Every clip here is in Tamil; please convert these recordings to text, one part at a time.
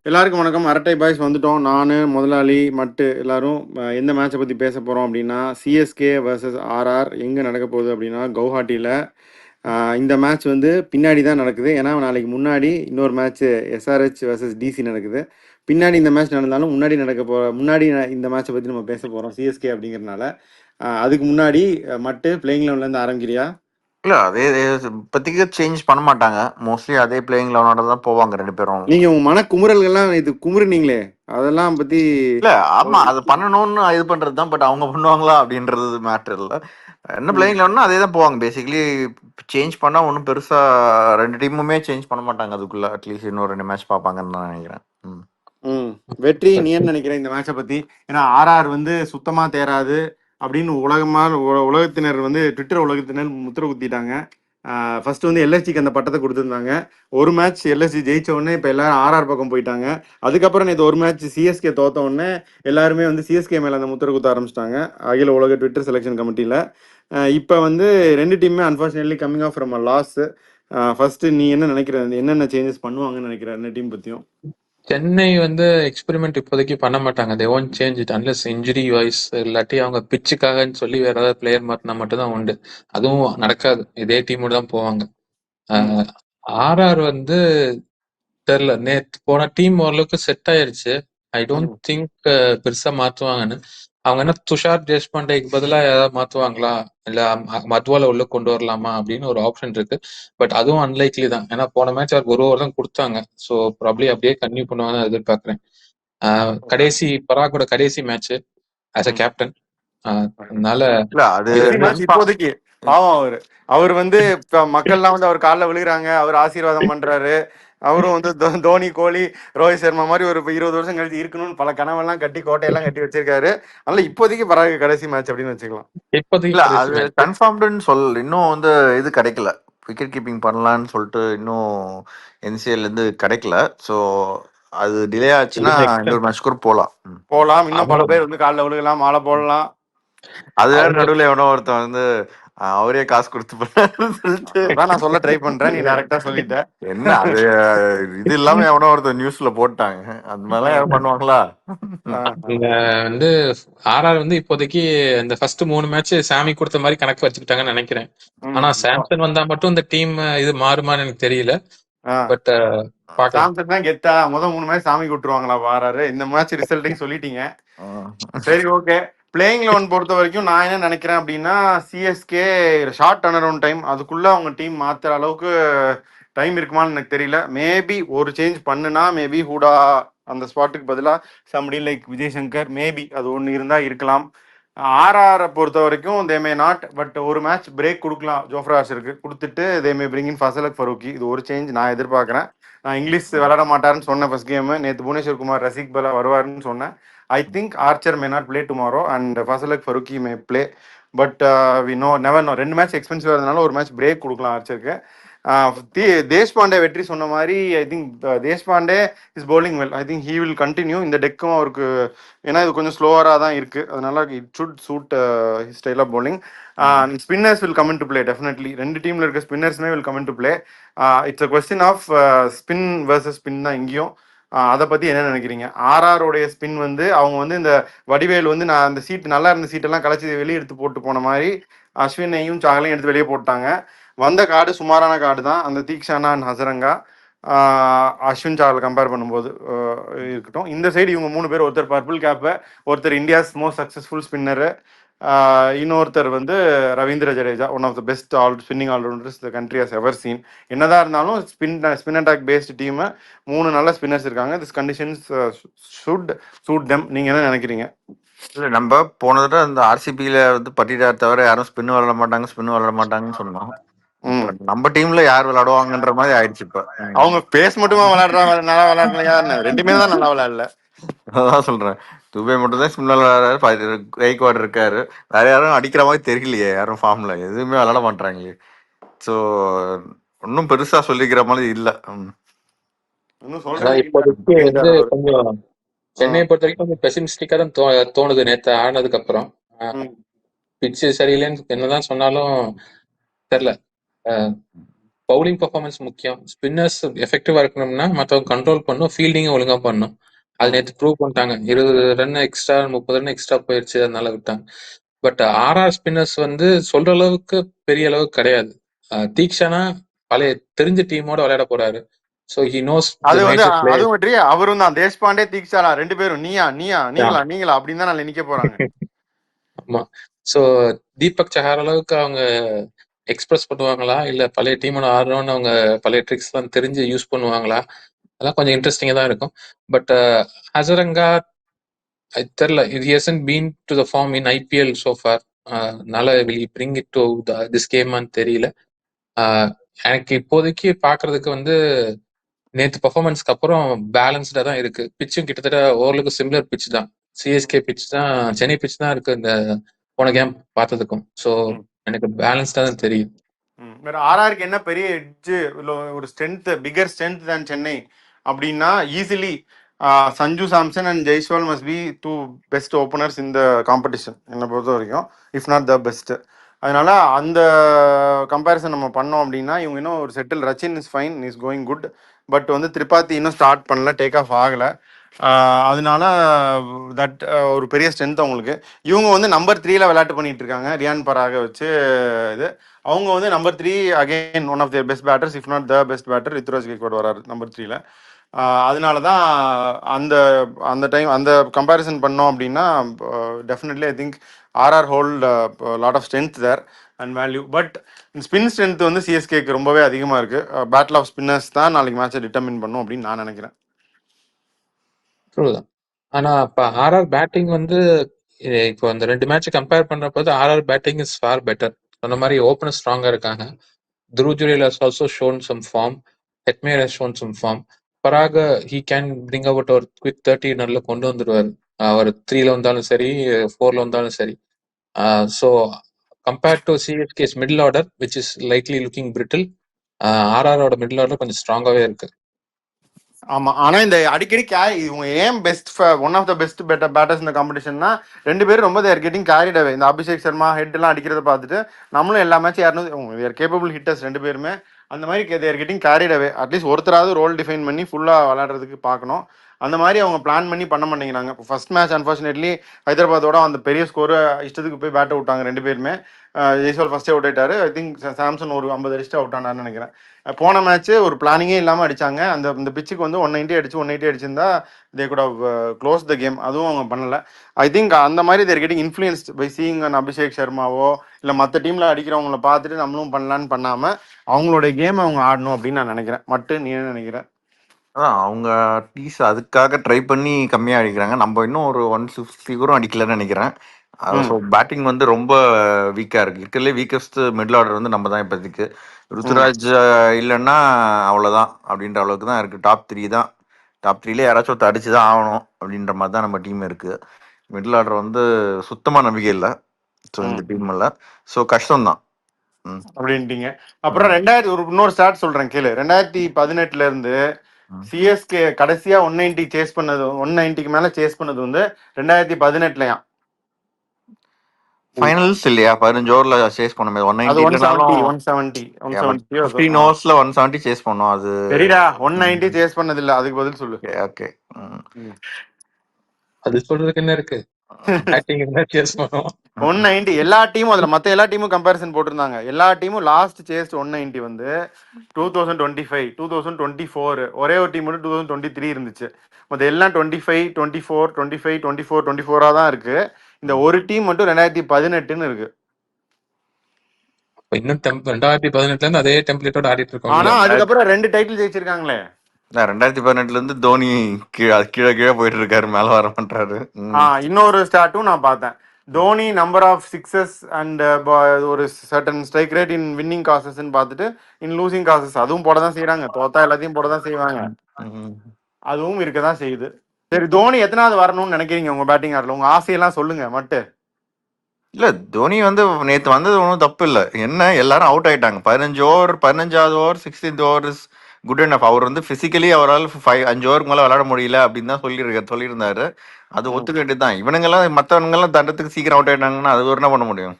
எல்லாருக்கும் வணக்கம். அரட்டை பாய்ஸ் வந்துட்டோம். நானு, முதலாளி, மட்டு எல்லாரும் எந்த மேட்சை பத்தி பேச போறோம் அப்படின்னா, சிஎஸ்கே வர்சஸ் ஆர்ஆர் எங்க நடக்க போகுது அப்படின்னா, கவுஹாட்டில. இந்த மேட்ச் வந்து பின்னாடி தான் நடக்குது. ஏன்னா நாளைக்கு முன்னாடி இன்னொரு மேட்ச் எஸ்ஆர்ஹெச் வர்சஸ் டிசி நடக்குது. பின்னாடி இந்த மேட்ச் நடந்தாலும் முன்னாடி இந்த மேட்சை பத்தி நம்ம பேச போறோம் சிஎஸ்கே அப்படிங்கிறதுனால. அதுக்கு முன்னாடி மட்டு பிளேயிங் லெவன்ல இருந்து ஆரம்பிக்கிறியா? இல்ல அதே இப்போதைக்கு சேஞ்ச் பண்ண மாட்டாங்க. மோஸ்ட்லி அதே பிளேயிங் லெவனோட தான் போவாங்க ரெண்டு பேரும். நீங்க உங்க மன குமுறல்கள்லாம் இது குமுறுனீங்களே, அதெல்லாம் பத்தி இல்ல ஆமா, அது பண்ணணும்னு இது பண்றது தான். பட் அவங்க பண்ணுவாங்களா அப்படின்றது மேட்டர் இல்ல. என்ன பிளேயிங் லெவன்னா அதே தான் போவாங்க. பேசிக்கலி சேஞ்ச் பண்ணா ஒன்றும் பெருசா ரெண்டு டீமுமே சேஞ்ச் பண்ண மாட்டாங்க. அதுக்குள்ள அட்லீஸ்ட் இன்னும் ரெண்டு மேட்ச் பார்ப்பாங்கன்னு நான் நினைக்கிறேன். வெற்றி, நீ என்ன நினைக்கிற இந்த மேட்சை பத்தி? ஏன்னா ஆர்ஆர் வந்து சுத்தமா தேராது அப்படின்னு உலகத்தினர் வந்து ட்விட்டர் உலகத்தினர் முத்திர குத்திட்டாங்க. ஃபர்ஸ்ட் வந்து எல்எஸ்சிக்கு அந்த பட்டத்தை கொடுத்துருந்தாங்க. ஒரு மேட்ச் எல்எஸ்சி ஜெயிச்ச உடனே இப்போ எல்லாரும் ஆர்ஆர் பக்கம் போயிட்டாங்க. அதுக்கப்புறம் நேற்று ஒரு மேட்ச் சிஎஸ்கே தோத்த உடனே எல்லாருமே வந்து சிஎஸ்கே மேலே அந்த முத்திர குத்த ஆரம்பிச்சிட்டாங்க அகில உலக ட்விட்டர் செலெக்ஷன் கமிட்டியில். இப்போ வந்து ரெண்டு டீமுமே unfortunately coming off from a loss. First நீ என்ன நினைக்கிற, என்னென்ன சேஞ்சஸ் பண்ணுவாங்கன்னு நினைக்கிற ரெண்டு டீம் பற்றியும்? சென்னை வந்து எக்ஸ்பெரிமெண்ட் இப்போதைக்கு பண்ண மாட்டாங்க. They won't change it unless injury wise, இல்லாட்டி அவங்க பிச்சுக்காகன்னு சொல்லி வேற ஏதாவது பிளேயர் மாத்தினா மட்டும் தான் உண்டு. அதுவும் நடக்காது. இதே டீமோட தான் போவாங்க. ஆர்ஆர் வந்து தெரியல, நேத்து போன டீம் ஓரளவுக்கு செட் ஆயிருச்சு. ஐ டோன்ட் திங்க் பெருசா மாத்துவாங்கன்னு. அவங்க என்ன துஷார் தேஷ்பாண்டேக்கு பதிலா ஏதாவது மாத்துவாங்களா, இல்ல மத்வால உள்ள கொண்டு வரலாமா அப்படின்னு ஒரு ஆப்ஷன் இருக்கு. பட் அதுவும் அன்லைக்லி தான். ஏன்னா போன மேட்ச் அவருக்கு ஒரு ஓவர் தான் கொடுத்தாங்க. ஸோ ப்ராப்ளி அப்படியே கன்டினியூ பண்ணுவாங்க எதிர்பார்க்கிறேன். கடைசி பராகோட கடைசி மேட்ச் ஆஸ் அ கேப்டன். அதனால இல்ல அது இப்போதைக்கு பாவம் அவர் வந்து மக்கள்லாம் வந்து அவர் காலில் விழுகிறாங்க, அவர் ஆசீர்வாதம் பண்றாரு. அவரும் வந்து தோனி, கோலி, ரோஹித் சர்மா மாதிரி ஒரு 20 வருஷம் கழிச்சு இருக்கணும்னு பல கனவெல்லாம் கட்டி கோட்டையெல்லாம் கட்டி வச்சிருக்காரு. அதனால இப்போதைக்கு பராக கடைசி மேட்ச் அப்படின்னு வச்சுக்கலாம். இல்ல அது கன்ஃபார்ம்டுன்னு இன்னும் வந்து இது கிடைக்கல. விக்கெட் கீப்பிங் பண்ணலான்னு சொல்லிட்டு இன்னும் என்சிஎல் இருந்து கிடைக்கல. ஸோ அது டிலே ஆச்சுன்னா இன்னொரு மேட்ச் கூட போகலாம். இன்னும் பல பேர் வந்து காலில் விழுகலாம், மாலை போடலாம். அது வேற நடுவில் எவனோ ஒருத்தன் வந்து அவரே காசு கொடுத்து சொல்லிட்டு நான் சொல்ல ட்ரை பண்றேன், நீ டைரக்டா சொல்லிட்ட. என்ன அது இது இல்லாம எவனோ ஒருத்தன் நியூஸ்ல போட்டாங்க. அது மாதிரிலாம் யாரும் பண்ணுவாங்களா? வந்து ஆர்ஆர் வந்து இப்போதைக்கு இந்த ஃபர்ஸ்ட் 3 மேட்ச் சாமி கொடுத்த மாதிரி கணக்கு வச்சுக்கிட்டாங்கன்னு நினைக்கிறேன். ஆனா சாம்சன் வந்தா மட்டும் இந்த டீம் இது மாறுமான்னு எனக்கு தெரியல. பட் சாம்சன் தான் கெத்தா முதல் 3 மேட்ச் சாமி கூட்டுருவாங்களா ஆர்ஆர்? இந்த மேட்ச் ரிசல்ட்டையும் சொல்லிட்டீங்க. சரி, ஓகே. பிளேயிங் லெவன் பொறுத்த வரைக்கும் நான் என்ன நினைக்கிறேன் அப்படின்னா, CSK short turn around time, அதுக்குள்ள அவங்க டீம் மாத்துற அளவுக்கு டைம் இருக்குமான்னு எனக்கு தெரியல. மேபி ஒரு சேஞ்ச் பண்ணுனா மேபி ஹூடா அந்த ஸ்பாட்டுக்கு பதிலாக somebody like Vijay Shankar, maybe அது ஒன்று இருந்தால் இருக்கலாம். ஆர்ஆரை பொறுத்த வரைக்கும் தே மே நாட், பட் ஒரு மேட்ச் பிரேக் கொடுக்கலாம் ஜோஃப்ரா ஆர்ச்சருக்கு, கொடுத்துட்டு தே மே பிரிங் இன் ஃபசலக் ஃபரூக்கி. இது ஒரு சேஞ்ச் நான் எதிர்பார்க்குறேன். நான் இங்கிலீஷ் விளையாட மாட்டாருன்னு சொன்னேன் ஃபர்ஸ்ட் கேம். நேற்று புவனேஸ்வர் குமார் ரசிக் பலா வருவாருன்னு சொன்னேன். I think Archer may not play tomorrow and Fasalak Faruqi may play, but we never know. ரெண்டு மேட்ச் எக்ஸ்பென்சிவ் இருந்தனால ஒரு மேட்ச் பிரேக் கொடுக்கலாம் ஆர்ச்சருக்கு. தேஷ்பாண்டே வெற்றி சொன்ன மாதிரி I think Deshpande is bowling well. I think he will continue. இந்த டெக்கும் அவருக்கு, ஏன்னா இது கொஞ்சம் ஸ்லோவராக தான் இருக்கு, அதனால it should suit his style of bowling. Spinners will come in to play definitely. ரெண்டு டீம்ல இருக்க ஸ்பின்னர்ஸ்மே will come in to play. It's a question of spin versus spin தான் இங்கேயும். அதை பற்றி என்ன நினைக்கிறீங்க? ஆர்ஆரோடைய ஸ்பின் வந்து அவங்க வந்து இந்த வடிவேல் வந்து நான் அந்த சீட் நல்லா இருந்த சீட்டெல்லாம் கலைச்சி வெளியே எடுத்து போட்டு போன மாதிரி அஸ்வினையும் சாகலையும் எடுத்து வெளியே போட்டாங்க. வந்த கார்டு சுமாரான கார்டு தான், அந்த தீக்ஷானா அண்ட் ஹசரங்கா அஸ்வின் சாகல் கம்பேர் பண்ணும்போது இருக்கட்டும். இந்த சைடு இவங்க 3 பேர், ஒருத்தர் பர்பிள் கேப்பை, ஒருத்தர் இந்தியாஸ் மோஸ்ட் சக்ஸஸ்ஃபுல் ஸ்பின்னரு, இன்னொருத்தர் வந்து Ravindra Jadeja, one of the best spinning allrounders the country has ever seen. என்னதான் இருந்தாலும் ஸ்பின் அட்டாக் பேஸ்ட் டீம், 3 நல்ல ஸ்பின்னர்ஸ் இருக்காங்க. This conditions should suit them. நீங்க என்ன நினைக்கிறீங்க? இல்லை, நம்ம போன தடவை அந்த ஆர்சிபியில வந்து பட்டிடார் தவிர யாரும் ஸ்பின் விளாட மாட்டாங்கன்னு சொன்னோம். நம்ம டீம்ல யார் விளையாடுவாங்கன்ற மாதிரி ஆயிடுச்சு. இப்ப அவங்க பேஸ் மட்டுமா விளையாடுறாங்க, நல்லா விளையாடலையா? ரெண்டுமே தான் நல்லா விளையாடல. அதான் சொல்றேன், துபே மட்டும் தான் ஸ்பின் விளையாடுறாரு, கைக்வாட் இருக்காரு, வேற யாரும் அடிக்கிற மாதிரி தெரியலையே. யாரும் ஃபார்ம்ல எதுவுமே விளையாட மாட்டாங்களே. ஸோ ஒன்றும் பெருசா சொல்லிக்கிற மாதிரி இல்லை. இப்போதைக்கு வந்து கொஞ்சம் சென்னையை பொறுத்த வரைக்கும் கொஞ்சம் பெசிமிஸ்டிக்கா தான் தோணுது நேற்று ஆனதுக்கு அப்புறம். பிச்சு சரியில்லைன்னு என்னதான் சொன்னாலும் தெரியல. பவுலிங் பெர்ஃபார்மன்ஸ் முக்கியம். ஸ்பின்னர்ஸ் எஃபெக்டிவா இருக்கணும்னா மற்றவங்க கண்ட்ரோல் பண்ணும், ஃபீல்டிங்கும் ஒழுங்கா பண்ணும். அது ம். நேற்று ப்ரூவ் பண்ணிட்டாங்க. 20 ரன் எக்ஸ்ட்ரா 30 ரன் எக்ஸ்ட்ரா போயிடுச்சு, அதனால விட்டாங்க. பட் ஆர்ஆர் ஸ்பின்னர்ஸ் வந்து சொல்ற அளவுக்கு பெரிய அளவுக்கு கிடையாது. தீக்ஷனா பழைய தெரிஞ்ச டீமோட விளையாட போறாரு. ஸோ ஹி நோஸ் தி அது வந்து மேஜர் பிளேயர்ஸ். அதுவும் வெற்றி அவரும் தான் தேஷ்பாண்டே தீக்ஷாலா 2 பேரும் நீயா நீயா நீங்களா அப்படின்னு தான் நாளைக்கு நிக்க போறாங்க. ஆமா. ஸோ தீபக் சஹார் அளவுக்கு அவங்க எக்ஸ்பிரஸ் பண்ணுவாங்களா, இல்ல பழைய டீமோட ஆடுறோன்னு அவங்க பழைய ட்ரிக்ஸ் எல்லாம் தெரிஞ்சு யூஸ் பண்ணுவாங்களா, அதெல்லாம் கொஞ்சம் இன்ட்ரெஸ்டிங்கா தான் இருக்கும். பட் ஹசரங்கா தெரியல, it hasn't been to the form in IPL so far. அதனால will he bring it to this game ஆன்னு தெரியல. எனக்கு இப்போதைக்கு பாக்குறதுக்கு வந்து நேத்து பெர்ஃபார்மன்ஸ்க்கு அப்புறம் பேலன்ஸ்டா தான் இருக்கு. பிச்சும் கிட்டத்தட்ட ஓரளவுக்கு சிமிலர் பிச் தான். சிஎஸ்கே பிச் தான், சென்னை பிச் தான் இருக்கு இந்த போன கேம் பார்த்ததுக்கும். ஸோ எனக்கு பேலன்ஸ்டா தான் தெரியுது. வேற ஆர்ஆருக்கு என்ன பெரிய எட்ஜ் ஒரு ஸ்ட்ரென்த், பிகர் ஸ்ட்ரென்த் தான் சென்னை அப்படின்னா easily Sanju Samson and Jaiswal must be 2 best openers இந்த காம்படிஷன் என்னை பொறுத்த வரைக்கும், இஃப் நாட் த பெஸ்ட். அதனால அந்த கம்பேரிசன் நம்ம பண்ணோம் அப்படின்னா இவங்க இன்னும் ஒரு settle. Rachin is fine, is going good. But வந்து திரிபாத்தி இன்னும் ஸ்டார்ட் பண்ணல, டேக் ஆஃப் ஆகலை. அதனால தட் ஒரு பெரிய ஸ்ட்ரென்த் அவங்களுக்கு. இவங்க வந்து நம்பர் 3ல விளையாட்டு பண்ணிட்டு இருக்காங்க ரியான் பராக வச்சு. இது அவங்க வந்து number 3 again one of their best batters, if not the best batter Ruturaj Gaikwad வராரு நம்பர் 3ல. அதனால தான் அந்த அந்த டைம் அந்த கம்பேரிசன் பண்ணோம் அப்படின்னா definitely I think RR hold lot of strength there and value. But spin strength வந்து சிஎஸ்கேக்கு ரொம்பவே அதிகமாக இருக்குது. பேட்டில் ஆஃப் ஸ்பின்னர்ஸ் தான் நாளைக்கு மேட்சை டிட்டர்மின் பண்ணும் அப்படின்னு நான் நினைக்கிறேன். ட்ரூதான். ஆனா இப்ப ஆர்ஆர் பேட்டிங் வந்து இப்போ அந்த 2 மேட்ச் கம்பேர் பண்றப்போ RR batting is far better. சொன்ன மாதிரி ஓப்பனர் ஸ்ட்ராங்கா இருக்காங்க. Dhruv Jurel has also shown some form. Hetmyer has shown some form. Parag, he can bring about ஒரு குவிக் 30 நல்ல கொண்டு வந்துடுவார். அவர் 3ல வந்தாலும் சரி, 4ல வந்தாலும் சரி. So compared to CSK's middle order which is likely looking brittle, ஆர்ஆரோட மிடில் ஆர்டர் கொஞ்சம் ஸ்ட்ராங்காவே இருக்கு. ஆமா, ஆனா இந்த அடிக்கடி இவங்க ஏன் best one of the best batters இந்த காம்படிஷன்னா 2 பேரும் ரொம்ப தேர் கெட்டிங் கேரிட் அவே. இந்த அபிஷேக் சர்மா ஹெட் எல்லாம் அடிக்கிறத பார்த்துட்டு நம்மளும் எல்லா மேட்சும் யாரும் கேப்பபிள் ஹிட்டர்ஸ் 2 பேருமே அந்த மாதிரி தேர் கெட்டிங் கேரிட் அவே. அட்லீஸ்ட் ஒருத்தராவது ரோல் டிஃபைன் பண்ணி ஃபுல்லா விளையாடுறதுக்கு பார்க்கணும். அந்த மாதிரி அவங்க பிளான் பண்ணி பண்ண மாட்டேங்கிறாங்க. இப்போ ஃபர்ஸ்ட் மேட்ச் அன்ஃபார்ச்சுனேட்லி ஹைதராபாத்தோட அந்த பெரிய ஸ்கோரை இஷ்டத்துக்கு போய் பேட்டை விட்டாங்க 2 பேருமே. ஜெய்ஸ்வால் ஃபர்ஸ்டே அவுட் ஆயிட்டாரு. ஐ திங்க் சாம்சன் ஒரு 50 அடிச்சுட்டு அவுட் ஆனான்னு நினைக்கிறேன். போன மேட்ச் ஒரு பிளானிங்கே இல்லாமல் அடிச்சாங்க. இந்த பிச்சுக்கு வந்து 190 அடிச்சு 180 அடிச்சிருந்தா they could have close the game. அதுவும் அவங்க பண்ணல. ஐ திங்க் அந்த மாதிரி they're getting influenced by seeing Abhishek சர்மாவோ இல்லை மற்ற டீம்ல அடிக்கிறவங்கள பார்த்துட்டு நம்மளும் பண்ணலான்னு பண்ணாம அவங்களோட கேம் அவங்க ஆடணும் அப்படின்னு நான் நினைக்கிறேன். மட்டும் நீ என்ன நினைக்கிறேன்? அதான் அவங்க அட்லீஸ்ட் அதுக்காக ட்ரை பண்ணி கம்மியாக அடிக்கிறாங்க. நம்ம இன்னும் ஒரு 150 கூட அடிக்கலன்னு நினைக்கிறேன். ஸோ பேட்டிங் வந்து ரொம்ப வீக்காக இருக்குது. இருக்கிறதுலே வீக்கஸ்ட் மிடில் ஆர்டர் வந்து நம்ம தான் இப்போதைக்கு. ருத்துராஜ் இல்லைன்னா அவ்வளோதான் அப்படின்ற அளவுக்கு தான் இருக்குது. டாப் 3 தான். டாப் 3ல யாராச்சும் ஒருத்தர் அடிச்சு தான் ஆகணும் அப்படின்ற மாதிரி தான் நம்ம டீம் இருக்குது. மிடில் ஆர்டர் வந்து சுத்தமாக நம்பிக்கை இல்லை ஸோ இந்த டீமில். ஸோ கஷ்டம்தான் அப்படின்ட்டீங்க. அப்புறம் இன்னொரு ஸ்டார்ட் சொல்றேன் கேளு. 2018 இருந்து சிஎஸ்கே கடைசியா 190 சேஸ் பண்ணது, 190க்கு மேல சேஸ் பண்ணது வந்து 2018லயா ஃபைனல்ஸ் இல்லையா? 15 ஓவர்ல சேஸ் பண்ணோமே. 190 15 ஓவர்ஸ்ல 170 சேஸ் பண்ணோம். அது சரிடா, 190 சேஸ் பண்ணது இல்ல. அதுக்கு பதில் சொல்லு. ஓகே, அது சொல்றதுக்கு என்ன இருக்கு? பேட்டிங் என்ன சேஸ் பண்ணோம். 190 எல்லா டீமும், அதுல மத்த எல்லா டீமும் கம்பேரிசன் போட்டிருந்தாங்க. எல்லா டீமும் லாஸ்ட் சேஸ் 190 வந்து 2025 2024. ஒரே ஒரு டீம் மட்டும் 2023 இருந்துச்சு. மற்ற எல்லாம் 25 24 25 24 24 தான் இருக்கு. இந்த ஒரு டீம் மட்டும் 2018ன்னு இருக்கு. இன்னும் 2018ல இருந்து அதே டெம்ப்ளேட்டோட ஆடிட்டு இருக்கோம். ஆனா அதுக்கப்புறம் 2 டைட்டில் ஜெயிச்சிருக்காங்களே. 2018ல இருந்து தோனி கீழே போயிட்டு இருக்காரு, மேல வர மாட்டாரு. இன்னொரு ஸ்டார்ட்டும் நான் பார்த்தேன். Dhoni number of sixes and ஒரு certain strike rate in winning causes பார்த்துட்டு இன் லூசிங் காசஸ் அதுவும் போட தான் செய்யறாங்க. தோத்தா எல்லாத்தையும் போட தான் செய்வாங்க. அதுவும் இருக்கதான் செய்யுது. சரி, தோனி எத்தனாவது வரணும்னு நினைக்கிறீங்க உங்க பேட்டிங் ஆடல? உங்க ஆசையெல்லாம் சொல்லுங்க மட்டும். இல்ல, தோனி வந்து நேற்று வந்தது ஒன்றும் தப்பு இல்லை. என்ன எல்லாரும் அவுட் ஆயிட்டாங்க. 15வது over 16th over is good enough. அவர் வந்து பிசிக்கலி அவரால் 5 ஓவருக்கு மேலே விளையாட முடியல அப்படின்னு தான் சொல்லியிருந்தாரு. அது ஒத்துக்க வேண்டியது தான். இவனுங்கெல்லாம் மற்றவங்கெல்லாம் தண்டத்துக்கு சீக்கிரம் அவுட் ஆயிட்டாங்கன்னா அது ஒரு என்ன பண்ண முடியும்?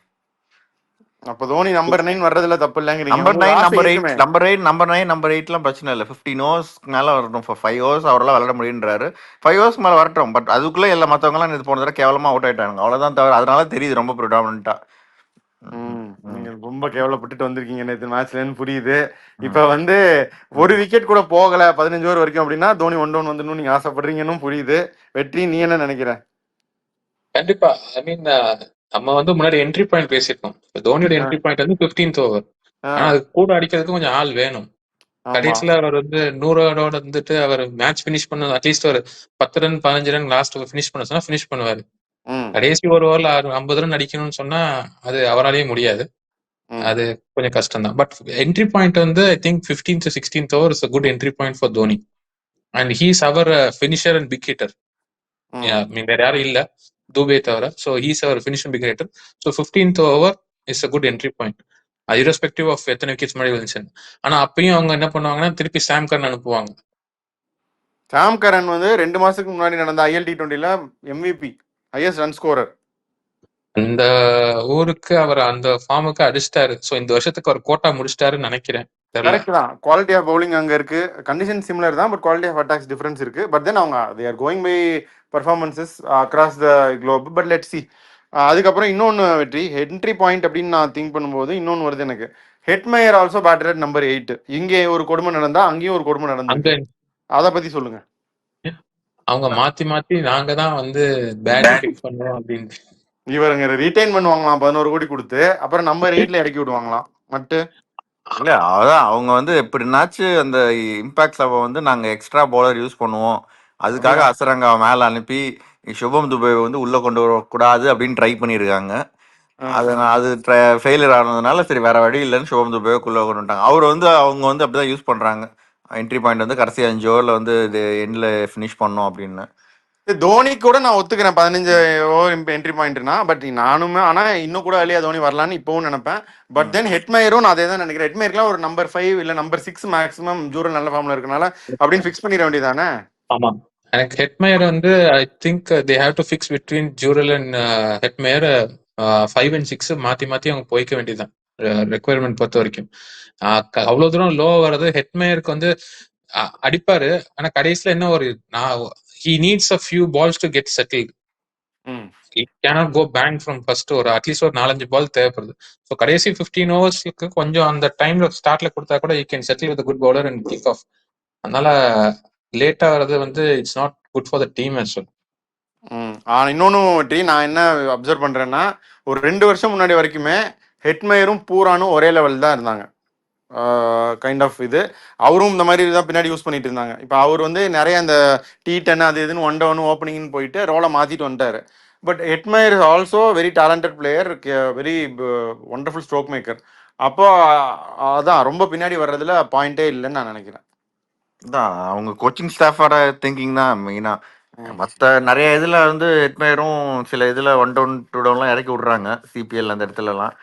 அப்ப தோனி நம்பர் 9 வர்றதுல தப்பு இல்லைங்கிறீங்க. நம்பர் உங்களுக்கு 9 ஆசை நம்பர் 8 இருக்குமே. நம்பர் 8 நம்பர் 9 நம்பர் 8லாம் பிரச்சனை இல்லை. 15 ஓவர்ஸ் மேல வரட்டும். ஃபார் 5 ஓவர்ஸ் அவரெல்லாம் விளையாட முடியுன்றாரு. 5 ஓவர்ஸ் மேல வரட்டும். பட் அதுக்குள்ள எல்லா மற்றவங்கலாம் இது போன தடவை கேவலமா அவுட் ஆயிட்டாங்க, அவ்வளவுதான். தவிர அதனால தெரியுது ரொம்ப ப்ரிடாமினா. நீங்க ரொம்ப கேவலப்பட்டுட்டு வந்திருக்கீங்க நேற்று மேட்ச்லன்னு புரியுது. இப்ப வந்து ஒரு விக்கெட் கூட போகல 15 ஓவர் வரைக்கும் அப்படின்னா தோனி 1 வந்துடணும் நீங்க ஆசைப்படுறீங்கன்னு புரியுது. வெற்றி, நீ என்ன நினைக்கிற? கண்டிப்பா. ஐ மீன் நம்ம வந்து முன்னாடி என்ட்ரி பாயிண்ட் பேசியிருக்கோம். தோனியோட என்ட்ரி பாயிண்ட் வந்து 15th ஓவர். ஆனா அது கூட அடிக்கிறதுக்கு கொஞ்சம் ஆள் வேணும். ஆமா. கடைசியில அவர் வந்து 100 ரனோட வந்துட்டு அவர் மேட்ச் பினிஷ் பண்ண அட்லீஸ்ட் ஒரு 10 ரன் 15 ரன் லாஸ்ட் பினிஷ் பண்ண சொன்னா பினிஷ் பண்ணுவாரு. கடைசி ஒரு ஓவர்ல 50 ரன் அடிக்கணும்னு சொன்னா அது அவராலேயே முடியாது. அது கொஞ்சம் கஷ்டம் தான். பட் என்ட்ரி பாயிண்ட் வந்து I think 15th 16th over is a good entry point for Dhoni. And he's our finisher and big hitter. வேற யாரும் இல்ல தூபே தவிர. So he's our finish and big hitter. So 15th over is a good entry point. அது இரஸ்பெக்டிவ் ஆஃப் எத்தனை விக்கெட்ஸ் முன்னாடி வந்துச்சு. ஆனா அப்பயும் அவங்க என்ன பண்ணுவாங்கன்னா திருப்பி சாம் கரன் அனுப்புவாங்க. சாம் கரன் வந்து 2 மாசத்துக்கு முன்னாடி நடந்த IL T20ல MVP, highest run scorer. அந்த ஊருக்கு அவர் அந்த ஃபார்முக்கு அடிச்சிட்டாரு. ஸோ இந்த வருஷத்துக்கு அவர் கோட்டா முடிச்சிட்டாருன்னு நினைக்கிறேன். கரெக்ட் தான். குவாலிட்டி ஆஃப் பவுலிங் அங்க இருக்கு, கண்டிஷன் சிமிலர் தான், but quality of attacks difference இருக்கு. பட் தென் அவங்க they are going by performances across the globe. But let see. அதுக்கப்புறம் இன்னொன்று வெற்றி என்ட்ரி பாயிண்ட் அப்படின்னு நான் திங்க் பண்ணும்போது இன்னொன்று வருது எனக்கு. Hetmyer also batter at number 8. இங்கே ஒரு கொடுமை நடந்தா அங்கேயும் ஒரு கொடுமை நடந்திருக்கு. அதை பத்தி சொல்லுங்க. அவங்க மாத்தி மாத்தி நாங்க தான் வந்து பேட்டிங் பிக் பண்ணுவோம் அப்படின்னு. இவருங்க ரீடைன் பண்ணுவாங்களாம் 11 கோடி கொடுத்து, அப்புறம் நம்பர் 8ல இறக்கி விடுவாங்களாம் மட்டும். இல்ல அதான் அவங்க வந்து எப்படின்னாச்சு அந்த இம்பாக்ட் சபை வந்து நாங்க எக்ஸ்ட்ரா பவுலர் யூஸ் பண்ணுவோம், அதுக்காக அசரங்காவை மேல அனுப்பி சுபம் துபே வந்து உள்ள கொண்டு வரக்கூடாது அப்படின்னு ட்ரை பண்ணியிருக்காங்க. அது ஃபெயிலியர் ஆனதுனால சரி வேற வழி இல்லைன்னு சுபம் துபேக்குள்ள கொண்டு வந்துட்டாங்க. அவர் வந்து அவங்க வந்து அப்படிதான் யூஸ் பண்றாங்க. என்ட்ரி பாயிண்ட் வந்து கடைசி 5 ஓவர்ல வந்து எண்ட்ல ஃபினிஷ் பண்ணோம் அப்படின்னு. தோனி கூட நான் ஒத்துக்கிறேன் 15 ஓவர் என்ட்ரி பாயிண்ட்னா. பட் நானுமே ஆனா இன்னும் கூட வெளியே தோனி வரலான்னு இப்பவும் நினைப்பேன். பட் தென் ஹெட்மேயரும் நான் அதே தான் நினைக்கிறேன். ஹெட்மேயர்லாம் ஒரு நம்பர் 5 இல்ல நம்பர் 6 மேக்ஸிமம் ஜூரல் நல்ல ஃபார்ம்ல இருக்கனால அப்படின்னு ஃபிக்ஸ் பண்ணிட வேண்டியதானே. ஆமா, எனக்கு ஹெட்மேயர் வந்து I think they have to fix between Jurel and Hetmyer 5 and 6 மாத்தி மாத்தி அவங்க போய்க்க வேண்டியதுதான் ரெக்குவயர்மெண்ட் பொறுத்த வரைக்கும். அவ்வளவு தூரம் லோ வர்றது ஹெட்மேயருக்கு வந்து அடிப்பாரு. ஆனா கடைசியில என்ன ஒரு he needs a few balls to get settled. He cannot go bang from first ஒரு அட்லீஸ்ட் ஒரு 4-5 பால் தேவைப்படுது. ஸோ கடைசி 15 ஓவர்ஸ்க்கு கொஞ்சம் அந்த டைம்ல ஸ்டார்ட்ல கொடுத்தா கூட he can settle with a good bowler and kick off. அதனால லேட்டா வர்றது வந்து it's not good for the team as well. இன்னொன்னு வெற்றி நான் என்ன அப்சர்வ் பண்றேன்னா, ஒரு 2 வருஷம் முன்னாடி வரைக்குமே ஹெட்மேயரும் பூரானும் ஒரே லெவல் தான் இருந்தாங்க. கைண்ட் ஆஃப் இது அவரும் இந்த மாதிரி தான் பின்னாடி யூஸ் பண்ணிட்டு இருந்தாங்க. இப்போ அவர் வந்து நிறைய அந்த T10 அது இதுன்னு 1 டவுன் ஓப்பனிங்னு போயிட்டு ரோலை மாத்திட்டு வந்துட்டாரு. But Hetmyer is also very talented player, very wonderful stroke maker. அப்போ அதான் ரொம்ப பின்னாடி வர்றதுல பாயிண்டே இல்லைன்னு நான் நினைக்கிறேன். தான் அவங்க கோச்சிங் ஸ்டாஃபோட திங்கிங் தான் மெயினா. மற்ற நிறைய இதுல வந்து ஹெட்மேயரும் சில இதுல 1 டவுன் 2 டவுன்லாம் இறக்கி விடுறாங்க சிபிஎல் அந்த இடத்துலலாம்.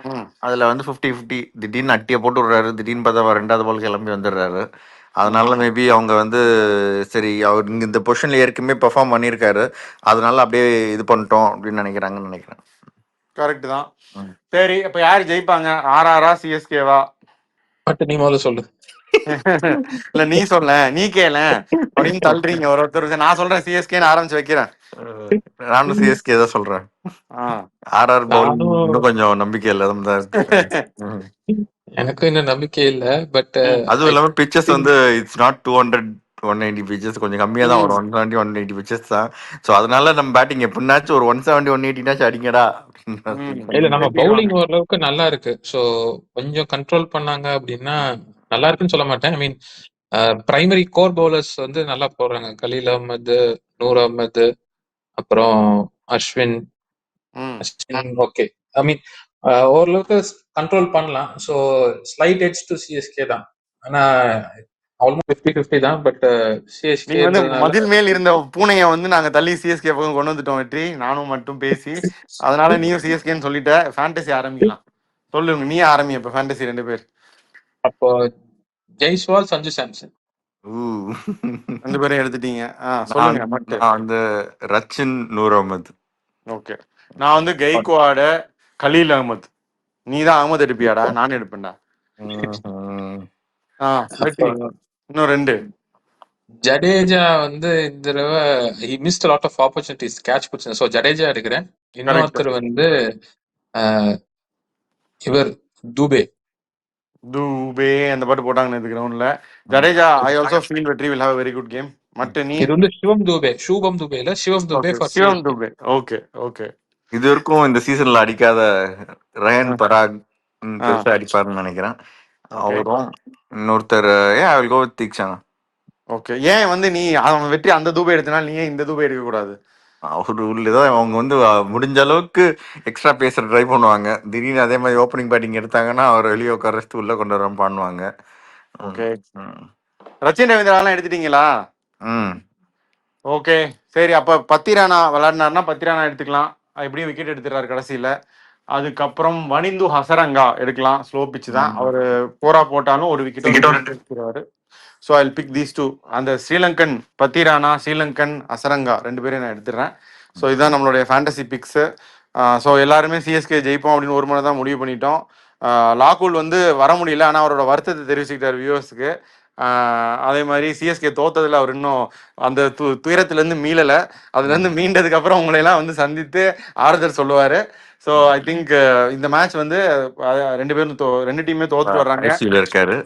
அதுல வந்து 50-50 திடீர்னு அட்டியை போட்டு விடுறாரு, திடீர்னு பார்த்தா 2வது பால் கிளம்பி வந்துடுறாரு. அதனால மேபி அவங்க வந்து சரி அவர் இங்க இந்த பொசிஷன்ல ஏற்கனவே பெர்ஃபார்ம் பண்ணியிருக்காரு, அதனால அப்படியே இது பண்ணிட்டோம் அப்படின்னு நினைக்கிறாங்கன்னு நினைக்கிறேன். கரெக்ட் தான். சரி, அப்ப யாரு ஜெயிப்பாங்க, RRஆ CSKவா? பட் நீ முதல்ல சொல்லு. இல்ல நீ சொல்ல, நீ கேள அப்படின்னு தள்ளுறீங்க ஒருத்தர். நான் சொல்றேன் CSKன்னு ஆரம்பிச்சு வைக்கிறேன். நானும் சிஎஸ்கே தான் சொல்றேன். RR பவுலிங் இன்னும் கொஞ்சம் நம்பிக்கை இல்லாம எனக்கும் இன்னும் நம்பிக்கை இல்ல. பட் அதுவும் இல்லாம பிச்சஸ் வந்து இட்ஸ் நாட் 200-190 பிச்சஸ், கொஞ்சம் கம்மியா தான் வரும். 170-180 பிச்சஸ் தான். சோ அதனால நம்ம பேட்டிங் எப்படின்னாச்சும் ஒரு 170-180 அடிங்கடா. இல்ல நம்ம பவுலிங் ஓரளவுக்கு நல்லா இருக்கு. சோ கொஞ்சம் கண்ட்ரோல் பண்ணாங்க அப்படின்னா நல்லா இருக்குன்னு சொல்ல மாட்டேன். ஐ மீன் பிரைமரி கோர் பவுலர்ஸ் வந்து நல்லா போடுறாங்க. கலீல் அஹ்மத், நூர் அஹ்மத், அப்புறம் அஸ்வின். ஓகே, ஐ மீன் ஓரளவுக்கு கண்ட்ரோல் பண்ணலாம். So slight edge to CSK தான். ஆனா ஆல்மோஸ்ட் 50-50 தான். பட் சிஎஸ்கே நீங்க வந்து மதில் மேல் இருந்த பூனையை வந்து நாங்க தள்ளி சிஎஸ்கே பக்கம் கொண்டு வந்துட்டோம் வெற்றி, நானும் மட்டும் பேசி. அதனால நீயும் சிஎஸ்கேன்னு சொல்லிட்ட. ஃபேண்டசி ஆரம்பிக்கலாம். சொல்லுங்க, நீ ஆரம்பி இப்ப ஃபேண்டசி 2 பேர். அப்போ ஜெய்ஸ்வால், சஞ்சு சாம்சன் 2 பேரும் எடுத்துட்டீங்க. சொல்லுங்க. நான் வந்து ரச்சின், நூர் அஹ்மத். ஓகே, நான் வந்து கெய்க்வாட், கலீல் அஹ்மத். நீ தான் அகமது எடுப்பியாடா? நான் எடுப்பேன்டா. வெற்றி அப்புறம் இன்னும் 2. ஜடேஜா வந்து இந்த தடவை he missed a lot of opportunities catch பிடிச்சது. ஸோ ஜடேஜா எடுக்கிறேன். கரெக்ட். இன்னொருத்தர் வந்து இவர் தூபே. தூபே அந்த பாட்டு போட்டாங்க நேற்று கிரவுண்ட்ல. ஜடேஜா ஐ ஆல்சோ ஃபீல் வெற்றி will have very good game. மட்டும் நீ இது வந்து சிவம் தூபே, ஷூபம் தூபே இல்ல, Shivam Dube for Shivam Dube. Okay okay. இது வரைக்கும் இந்த சீசன்ல அடிக்காத ரயன் பராக் பெருசா அடிப்பாருன்னு நினைக்கிறேன். அவரும் இன்னொருத்தர் I will go with Theekshana. Okay. ஏன் வந்து நீ அவன் வெற்றி அந்த தூபை எடுத்தனால நீ ஏன் இந்த தூபை எடுக்க கூடாது? அவரு உள்ளதான் அவங்க வந்து முடிஞ்ச அளவுக்கு எக்ஸ்ட்ரா பேச ட்ரை பண்ணுவாங்க. திடீர்னு அதே மாதிரி ஓப்பனிங் பேட்டிங் எடுத்தாங்கன்னா அவர் வெளியே உட்காரத்து உள்ள கொண்டு வர பண்ணுவாங்க. ஓகே. ரச்சின் ரவீந்திராலாம் எடுத்துட்டீங்களா? ஓகே சரி. அப்ப பத்திரானா விளையாடினாருன்னா பத்திரானா எடுத்துக்கலாம். எப்படியும் விக்கெட் எடுத்துறாரு கடைசியில. அதுக்கப்புறம் வனிந்து ஹசரங்கா எடுக்கலாம். ஸ்லோ பிச் தான். அவரு போரா போட்டாலும் ஒரு விக்கெட் எடுத்துருவாரு. So I pick these 2. அந்த ஸ்ரீலங்கன் பத்திரானா, ஸ்ரீலங்கன் அசரங்கா 2 பேரையும் நான் எடுத்துடுறேன். ஸோ இதுதான் நம்மளுடைய ஃபேண்டசி பிக்ஸு. ஸோ எல்லாருமே சிஎஸ்கே ஜெயிப்போம் அப்படின்னு ஒரு முறை தான் முடிவு பண்ணிட்டோம். லாகுல் வந்து வர முடியல, ஆனால் அவரோட வருத்தத்தை தெரிவிச்சுக்கிட்டார் வியூவர்ஸுக்கு. அதே மாதிரி சிஎஸ்கே தோத்ததில் அவர் இன்னும் அந்த துயரத்துலேருந்து மீளலை. அதுலேருந்து மீண்டதுக்கு அப்புறம் உங்களையெல்லாம் வந்து சந்தித்து ஆறுதல் சொல்லுவார். ஸோ ஐ திங்க் இந்த மேட்ச் வந்து 2 பேரும் 2 டீமே தோத்துட்டு வர்றாங்க. இருக்காரு.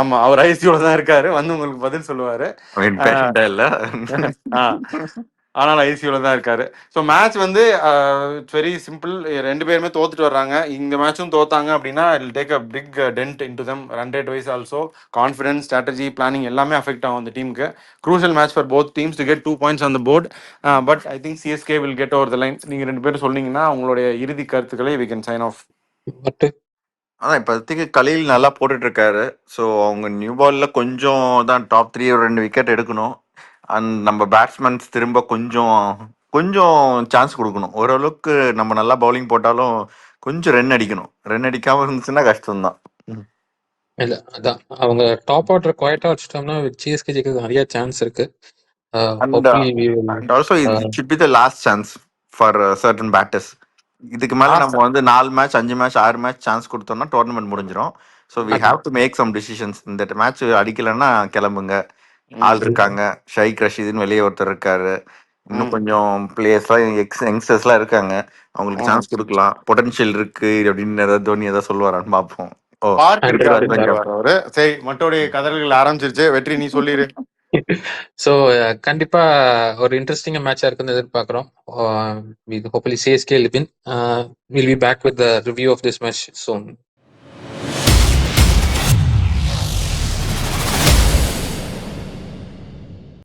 ஆமா, அவர் ஐசியூல தான் இருக்காரு. வந்து உங்களுக்கு பதில் சொல்லுவாரு. ஆனால் ஐசியூல தான் இருக்காரு. ஸோ மேட்ச் வந்து இட்ஸ் வெரி சிம்பிள். 2 பேருமே தோத்துட்டு வர்றாங்க. இந்த மேட்சும் தோத்தாங்க அப்படின்னா it take a big dent in to them. Run rate wise also confidence, strategy, planning எல்லாமே அஃபெக்ட் ஆகும் அந்த டீமுக்கு. Crucial match for both teams to get 2 points on the board. But I think CSK will get over the line. நீங்க 2 பேரும் சொன்னீங்கன்னா உங்களுடைய இறுதி கருத்துக்களை வி கேன் சைன் ஆஃப். அதான் இப்போதைக்கு கலீல் நல்லா போட்டுட்டு இருக்காரு. ஸோ அவங்க நியூ பால்ல கொஞ்சம் தான் டாப் 3 ஒரு 2 விக்கெட் எடுக்கணும். அண்ட் நம்ம பேட்ஸ்மேன்ஸ் திரும்ப கொஞ்சம் சான்ஸ் கொடுக்கணும். ஓரளவுக்கு நம்ம நல்லா பவுலிங் போட்டாலும் கொஞ்சம் ரன் அடிக்கணும். ரன் அடிக்காம இருந்துச்சுன்னா கஷ்டம்தான். இல்ல அதான் அவங்க டாப் ஆர்டர் குவைட்டா வச்சுட்டோம்னா சிஎஸ்கே ஜெயிக்கிறதுக்கு நிறைய சான்ஸ் இருக்கு. And also it should be the last chance for certain batters. இதுக்கு மேல நம்ம வந்து 4 மேட்ச் 5 மேட்ச் 6 மேட்ச் சான்ஸ் கொடுத்தோம்னா டோர்னமெண்ட் முடிஞ்சிடும். So we have to make some decisions. இந்த மேட்ச் அடிக்கலைன்னா கிளம்புங்க. ஆள் இருக்காங்க. ஷைக் ரஷீதுன்னு வெளியே ஒருத்தர் இருக்காரு. இன்னும் கொஞ்சம் பிளேயர்ஸ்லாம் யங்ஸ்டர்ஸ்லாம் இருக்காங்க. அவங்களுக்கு சான்ஸ் கொடுக்கலாம். பொட்டன்ஷியல் இருக்கு அப்படின்னு ஏதாவது தோனி ஏதாவது சொல்லுவாரான்னு பார்ப்போம். சரி, மற்றோடைய கதல்கள் ஆரம்பிச்சிருச்சு. வெற்றி நீ சொல்லிடு. ஸோ கண்டிப்பா ஒரு இன்ட்ரெஸ்டிங் மேட்சா இருக்குன்னு எதிர்பார்க்கிறோம். Hopefully CSK will win. Will be back with the review of this match soon.